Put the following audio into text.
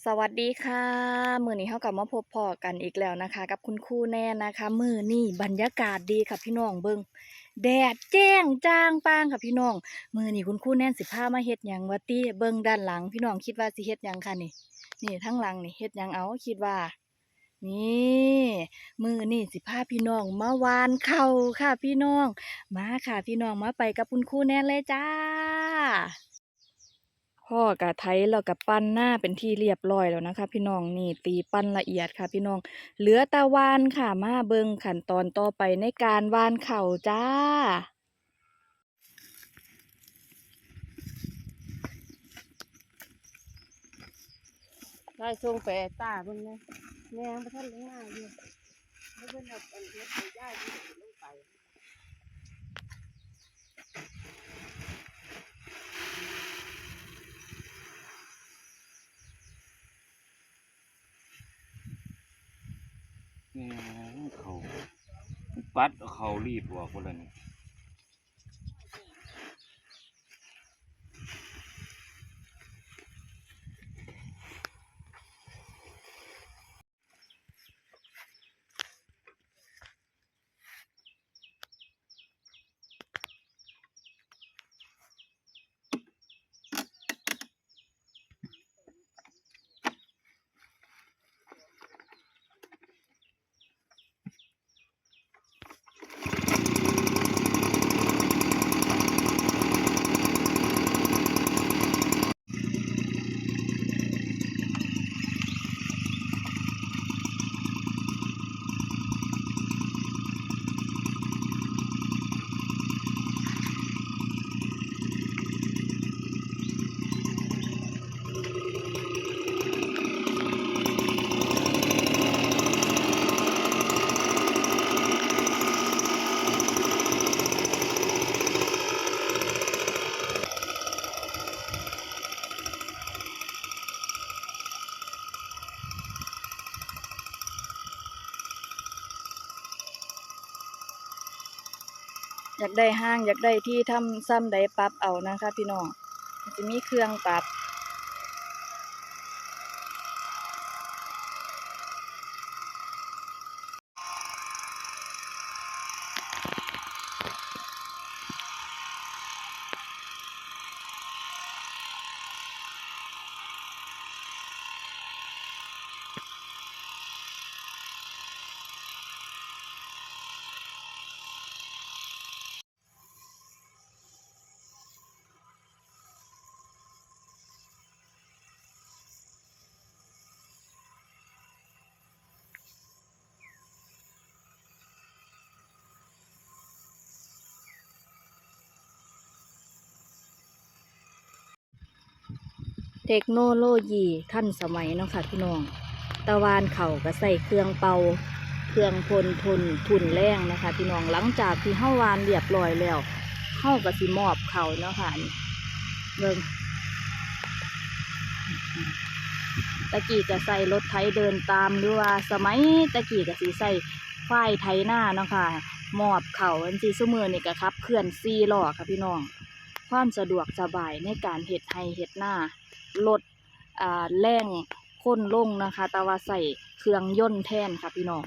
สวัสดีค่ะมื้อนี้เรากลับมาพบพ้อกันอีกแล้วนะคะกับคุณครูแนนนะคะมื้อนี้บรรยากาศดีค่ะพี่น้องเบิ่งแดดแจ้งจ่างปางค่ะพี่น้องมื้อนี้คุณครูแนนสิพามาเฮ็ดหยังว่าติเบิ่งด้านหลังพี่น้องคิดว่าสิเฮ็ดหยังคะนี่นี่ทั้งหลังนี่เฮ็ดหยังเอาคิดว่านี่มื้อนี้สิพาพี่น้องมาหว่านข้าวค่ะพี่น้องมาค่ะพี่น้องมาไปกับคุณครูแนนเลยจ้า พ่อกะไถแล้วก็ปั้นหน้าเป็นที่เรียบร้อยแล้วนะคะพี่น้องนี่ตีปั้นละเอียดค่ะพี่น้องเหลือแต่วานค่ะมาเบิ่งขั้นตอนต่อไปในการวานเข่าวจ้าได้ส่งไปตาเบิ่งนะแม่บ่ทันลงมาอยู่บ่เพิ่นเอาอันเฮ็ดให้ยายเพิ่นลงไปแหมเขาปัดเอาเขารีบออกหมดแล้วนี่อยากได้ห้างอยากได้ที่ทำซ้ำใดปรับเอานะคะพี่น้องมันจะมีเครื่องปรับ เทคโนโลยีทันสมัยเนาะค่ะพี่น้องตะวานเขาก็ใส่เครื่องเป่าเครื่องพ่นทุนแรงนะคะพี่น้องหลังจากที่เฮาวานเรียบร้อยแล้วเฮาก็สิมอบเขาเนาะค่ะนี่เบิ่งตะกี้ก็ใส่รถไถเดินตามหรือว่าสมัยตะกี้ก็สิใส่ควายไถนาเนาะค่ะมอบเขาอันสิซุมื้อนี่ก็ขับเคลื่อน4ล้อค่ะพี่น้องความสะดวกสบายในการเฮ็ดไร่เฮ็ดนาลดแรงคนลงนะคะแต่ว่าใส่เครื่องยนต์แทนค่ะพี่น้อง